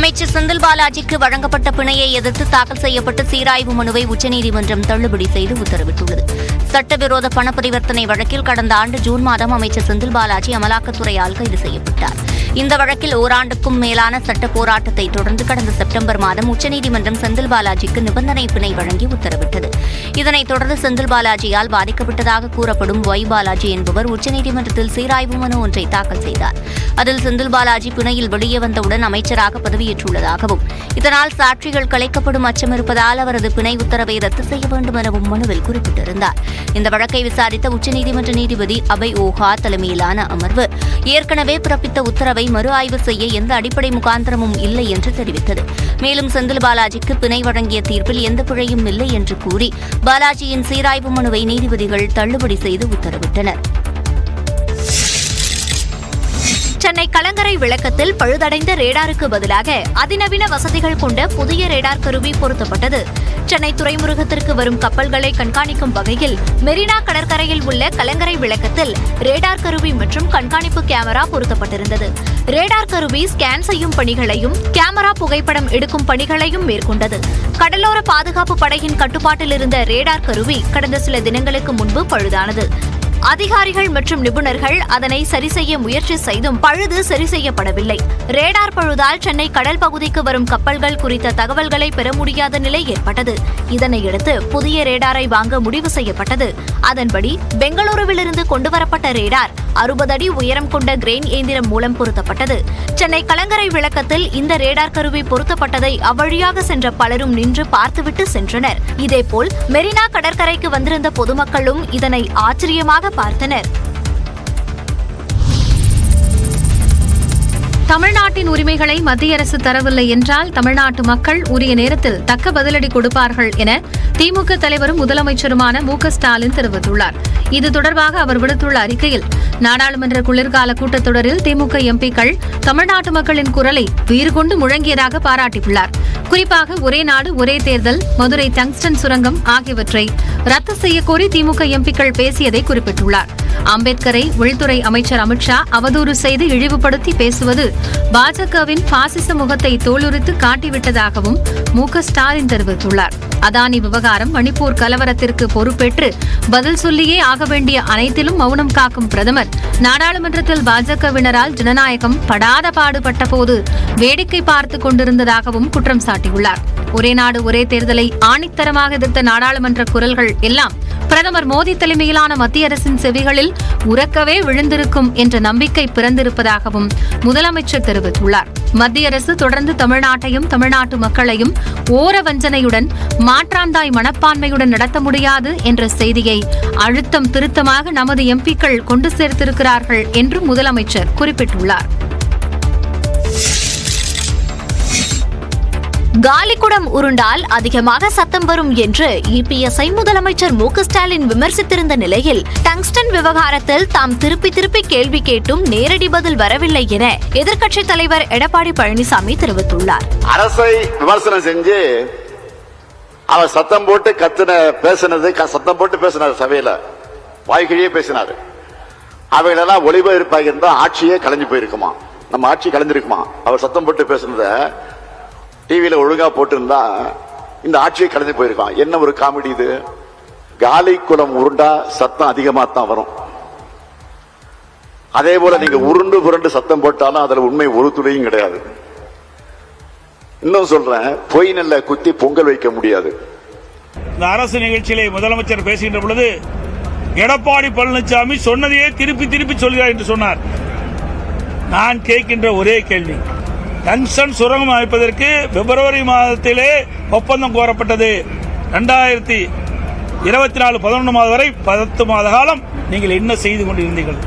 அமைச்சர் செந்தில் பாலாஜிக்கு வழங்கப்பட்ட பிணையை எதிர்த்து தாக்கல் செய்யப்பட்ட சீராய்வு மனுவை உச்சநீதிமன்றம் தள்ளுபடி செய்து உத்தரவிட்டுள்ளது. சட்டவிரோத பண பரிவர்த்தனை வழக்கில் கடந்த ஆண்டு ஜூன் மாதம் அமைச்சர் செந்தில் பாலாஜி அமலாக்கத்துறையால் கைது செய்யப்பட்டார். இந்த வழக்கில் ஓராண்டுக்கும் மேலான சட்ட போராட்டத்தை தொடர்ந்து கடந்த செப்டம்பர் மாதம் உச்சநீதிமன்றம் செந்தில் பாலாஜிக்கு நிபந்தனை பிணை வழங்கி உத்தரவிட்டது. இதனைத் தொடர்ந்து செந்தில் பாலாஜியால் பாதிக்கப்பட்டதாக கூறப்படும் ஒய் பாலாஜி என்பவர் உச்சநீதிமன்றத்தில் சீராய்வு மனு ஒன்றை தாக்கல் செய்தார். அதில் செந்தில் பாலாஜி பிணையில் வெளியே வந்தவுடன் அமைச்சராக பதவியேற்றுள்ளதாகவும் இதனால் சாட்சிகள் கலைக்கப்படும் அச்சம் இருப்பதால் அவரது பிணை உத்தரவை ரத்து செய்ய வேண்டும் எனவும் மனுவில் குறிப்பிட்டிருந்தார். இந்த வழக்கை விசாரித்த உச்சநீதிமன்ற நீதிபதி அபய் ஓஹா தலைமையிலான அமர்வு ஏற்கனவே பிறப்பித்த உத்தரவை மறு ஆய்வு செய்ய எந்த அடிப்படை முகாந்திரமும் இல்லை என்று தெரிவித்தது. மேலும் செந்தில் பாலாஜிக்கு பிணை வழங்கிய தீர்ப்பில் எந்த பிழையும் இல்லை என்று கூறி பாலாஜியின் சீராய்வு மனுவை நீதிபதிகள் தள்ளுபடி செய்து உத்தரவிட்டனர். சென்னை கலங்கரை விளக்கத்தில் பழுதடைந்த ரேடாருக்கு பதிலாக அதிநவீன வசதிகள் கொண்ட புதிய ரேடார் கருவி பொருத்தப்பட்டது. சென்னை துறைமுகத்திற்கு வரும் கப்பல்களை கண்காணிக்கும் வகையில் மெரினா கடற்கரையில் உள்ள கலங்கரை விளக்கத்தில் ரேடார் கருவி மற்றும் கண்காணிப்பு கேமரா பொருத்தப்பட்டிருந்தது. ரேடார் கருவி ஸ்கேன் செய்யும் பணிகளையும் கேமரா புகைப்படம் எடுக்கும் பணிகளையும் மேற்கொண்டது. கடலோர பாதுகாப்பு படையின் கட்டுப்பாட்டில் இருந்த ரேடார் கருவி கடந்த சில தினங்களுக்கு முன்பு பழுதானது. அதிகாரிகள் மற்றும் நிபுணர்கள் அதனை சரி செய்ய முயற்சி செய்தும் பழுது சரி செய்யப்படவில்லை. ரேடார் பழுதால் சென்னை கடல் பகுதிக்கு வரும் கப்பல்கள் குறித்த தகவல்களை பெற முடியாத நிலை ஏற்பட்டது. இதனையடுத்து புதிய ரேடாரை வாங்க முடிவு செய்யப்பட்டது. அதன்படி பெங்களூருவிலிருந்து கொண்டுவரப்பட்ட ரேடார் 60 அடி உயரம் கொண்ட கிரெயின் இயந்திரம் மூலம் பொருத்தப்பட்டது. சென்னை கலங்கரை விளக்கத்தில் இந்த ரேடார் கருவி பொருத்தப்பட்டதை அவ்வழியாக சென்ற பலரும் நின்று பார்த்துவிட்டு சென்றனர். இதேபோல் மெரினா கடற்கரைக்கு வந்திருந்த பொதுமக்களும் இதனை ஆச்சரியமாக பார்த்தனர். தமிழ்நாட்டின் உரிமைகளை மத்திய அரசு தரவில்லை என்றால் தமிழ்நாட்டு மக்கள் உரிய நேரத்தில் தக்க பதிலடி கொடுப்பார்கள் என திமுக தலைவரும் முதலமைச்சருமான மு.க. ஸ்டாலின் தெரிவித்துள்ளார். இது தொடர்பாக அவர் விடுத்துள்ள அறிக்கையில், நாடாளுமன்ற குளிர்கால கூட்டத்தொடரில் திமுக எம்பிக்கள் தமிழ்நாட்டு மக்களின் குரலை வீறு கொண்டு முழங்கியதாக பாராட்டியுள்ளார். குறிப்பாக ஒரே நாடு ஒரே தேர்தல், மதுரை டங்ஸ்டன் சுரங்கம் ஆகியவற்றை ரத்து செய்யக்கோரி திமுக எம்பிக்கள் பேசியதை குறிப்பிட்டுள்ளார். அம்பேத்கரை உள்துறை அமைச்சர் அமித்ஷா அவதூறு செய்து இழிவுபடுத்தி பேசுவது பாஜகவின் பாசிச முகத்தை தோலுரித்து காட்டிவிட்டதாகவும் மு.க. ஸ்டாலின் தெரிவித்துள்ளார். அதானி விவகாரம், மணிப்பூர் கலவரத்திற்கு பொறுப்பேற்று பதில் சொல்லியே ஆக வேண்டிய அனைத்திலும் மௌனம் காக்கும் பிரதமர் நாடாளுமன்றத்தில் பாஜகவினரால் ஜனநாயகம் படாத பாடுபட்ட போது வேடிக்கை பார்த்துக் கொண்டிருந்ததாகவும் குற்றம் சாட்டியுள்ளார். ஒரே நாடு ஒரே தேர்தலை ஆணித்தரமாக எதிர்த்த நாடாளுமன்ற குரல்கள் எல்லாம் பிரதமர் மோடி தலைமையிலான மத்திய அரசின் செவிகளில் உரக்கவே விழுந்திருக்கும் என்ற நம்பிக்கை பிறந்திருப்பதாகவும் முதலமைச்சர் தெரிவித்துள்ளார். மத்திய அரசு தொடர்ந்து தமிழ்நாட்டையும் தமிழ்நாட்டு மக்களையும் ஓர வஞ்சனையுடன் மாற்றாந்தாய் மனப்பான்மையுடன் நடத்த முடியாது என்ற செய்தியை அழுத்தம் திருத்தமாக நமது எம்பிக்கள் கொண்டு சேர்த்திருக்கிறார்கள் என்றும் முதலமைச்சர் குறிப்பிட்டுள்ளார். காலிக்குடம் உருண்டால் அதிகமாக சத்தம் வரும் என்று இபிஎஸ்ஐ முதலமைச்சர் மு.க. ஸ்டாலின் விமர்சித்திருந்த நிலையில் டங்ஸ்டன் விவகாரத்தில் தாம் திருப்பி கேள்வி கேட்டும் நேரடி பதில் வரவில்லை என எதிர்க்கட்சித் தலைவர் எடப்பாடி பழனிசாமி தெரிவித்துள்ளார். அரசை விமர்சனம் செஞ்சு அவர் சத்தம் போட்டு சத்தம் போட்டு பேசினார், சபையில வாய்க்கிழியே பேசினார். அவைகளெல்லாம் ஒளிபரப்பாக இருந்தா ஆட்சியே கலைஞ்சு போயிருக்குமா, நம்ம ஆட்சி கலைஞ்சிருக்குமா? அவர் சத்தம் போட்டு பேசுனத டிவியில ஒழுங்கா போட்டிருந்தா இந்த ஆட்சியை கலந்து போயிருக்கான். என்ன ஒரு காமெடி இது! காலி குளம் உருண்டா சத்தம் அதிகமா தான் வரும். அதே போல நீங்க உருண்டு புரண்டு சத்தம் போட்டாலும் அதுல உண்மை ஒரு துளியும் கிடையாது. இன்னும் சொல்றேன், பொய் நெல்ல குத்தி பொங்கல் வைக்க முடியாது. இந்த அரசு நிகழ்ச்சியிலே முதலமைச்சர் பேசுகின்ற பொழுது எடப்பாடி பழனிசாமி சொன்னதையே திருப்பி சொல்கிறார் என்று சொன்னார். நான் கேட்கின்ற ஒரே கேள்வி, டங்ஸ்டன் சுரங்கம் அமைப்பதற்கு பிப்ரவரி மாதத்திலே ஒப்பந்தம் கோரப்பட்டது. 2024 11 மாதம் வரை 10 மாத காலம் நீங்கள் என்ன செய்து கொண்டிருந்தீர்கள்?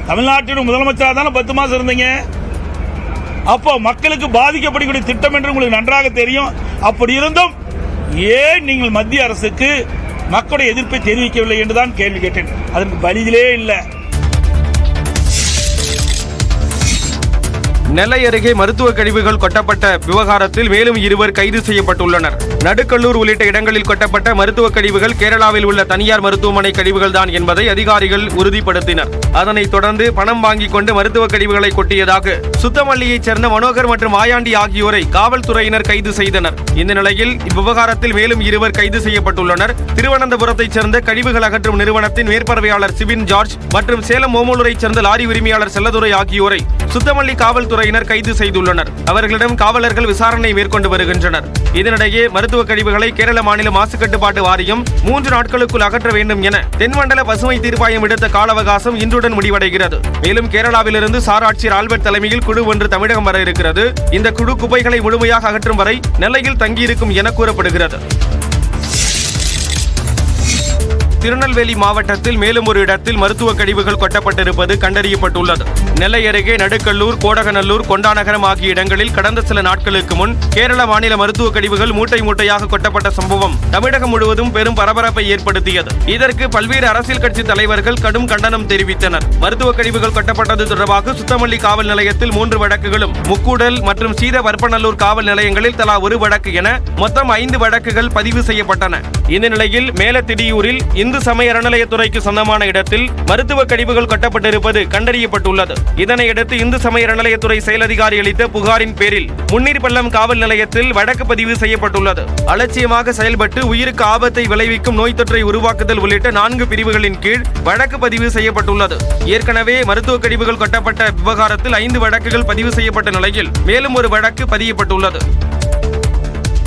தமிழ்நாட்டின் முதலமைச்சராக தானே 10 மாதம் இருந்தீங்க. அப்போ மக்களுக்கு பாதிக்கப்படக்கூடிய திட்டம் என்று உங்களுக்கு நன்றாக தெரியும். அப்படி இருந்தும் ஏன் நீங்கள் மத்திய அரசுக்கு மக்களுடைய எதிர்ப்பை தெரிவிக்கவில்லை என்றுதான் கேள்வி கேட்டேன். அதற்கு பதிலே இல்லை. நெல்லை அருகே மருத்துவ கழிவுகள் கொட்டப்பட்ட விவகாரத்தில் மேலும் 2 கைது செய்யப்பட்டுள்ளனர். நடுக்கல்லூர் உள்ளிட்ட இடங்களில் கொட்டப்பட்ட மருத்துவ கழிவுகள் கேரளாவில் உள்ள தனியார் மருத்துவமனை கழிவுகள் தான் என்பதை அதிகாரிகள் உறுதிப்படுத்தினர். அதனைத் தொடர்ந்து பணம் வாங்கிக் கொண்டு மருத்துவ கழிவுகளை கொட்டியதாக சுத்தமல்லியைச் சேர்ந்த மனோகர் மற்றும் மாயாண்டி ஆகியோரை காவல்துறையினர் கைது செய்தனர். இந்த நிலையில் இவ்விவகாரத்தில் மேலும் 2 கைது செய்யப்பட்டுள்ளனர். திருவனந்தபுரத்தைச் சேர்ந்த கழிவுகள் அகற்றும் நிறுவனத்தின் மேற்பார்வையாளர் சிபின் ஜார்ஜ் மற்றும் சேலம் ஓமலூரைச் சேர்ந்த லாரி உரிமையாளர் செல்லதுரை ஆகியோரை சுத்தமல்லி காவல்துறையினர் கைது செய்துள்ளனர். அவர்களிடம் காவலர்கள் விசாரணை மேற்கொண்டு வருகின்றனர். இதனிடையே மருத்துவ கழிவுகளை கேரள மாநில மாசு கட்டுப்பாட்டு வாரியம் 3 நாட்களுக்குள் அகற்ற வேண்டும் என தென்மண்டல பசுமை தீர்ப்பாயம் விடுத்த கால அவகாசம் இன்றுடன் முடிவடைகிறது. மேலும் கேரளாவிலிருந்து சார் ஆட்சியர் ஆல்பர்ட் தலைமையில் குழு ஒன்று தமிழகம் வர இருக்கிறது. இந்த குழு குப்பைகளை முழுமையாக அகற்றும் வரை நெல்லையில் தங்கியிருக்கும் என கூறப்படுகிறது. திருநெல்வேலி மாவட்டத்தில் மேலும் ஒரு இடத்தில் மருத்துவ கழிவுகள் கொட்டப்பட்டிருப்பது கண்டறியப்பட்டுள்ளது. நெல்லை அருகே நடுக்கல்லூர், கோடகநல்லூர், கொண்டாநகரம் ஆகிய இடங்களில் கடந்த சில நாட்களுக்கு முன் கேரள மாநில மருத்துவ கழிவுகள் மூட்டை மூட்டையாக கொட்டப்பட்ட சம்பவம் தமிழகம் முழுவதும் பெரும் பரபரப்பை ஏற்படுத்தியது. இதற்கு பல்வேறு அரசியல் கட்சி தலைவர்கள் கடும் கண்டனம் தெரிவித்தனர். மருத்துவ கழிவுகள் கொட்டப்பட்டது தொடர்பாக சுத்தமல்லி காவல் நிலையத்தில் 3 வழக்குகளும், முக்கூடல் மற்றும் சீதவர்ப்பநல்லூர் காவல் நிலையங்களில் தலா 1 வழக்கு என மொத்தம் 5 வழக்குகள் பதிவு செய்யப்பட்டன. இந்த நிலையில் மேலத்திடியூரில் இந்து சமய அறநிலையத்துறைக்கு சொந்தமான இடத்தில் மருத்துவ கழிவுகள் கொட்டப்பட்டிருப்பது கண்டறியப்பட்டுள்ளது. இதனையடுத்து இந்து சமய அறநிலையத்துறை செயல் அதிகாரி அளித்த புகாரின் பேரில் முன்னீர்பள்ளம் காவல் நிலையத்தில் வழக்கு பதிவு செய்யப்பட்டுள்ளது. அலட்சியமாக செயல்பட்டு உயிருக்கு ஆபத்தை விளைவிக்கும் நோய் தொற்றை உருவாக்குதல் உள்ளிட்ட 4 பிரிவுகளின் கீழ் வழக்கு பதிவு செய்யப்பட்டுள்ளது. ஏற்கனவே மருத்துவ கழிவுகள் கொட்டப்பட்ட விவகாரத்தில் 5 வழக்குகள் பதிவு செய்யப்பட்ட நிலையில் மேலும் ஒரு வழக்கு பதியப்பட்டுள்ளது.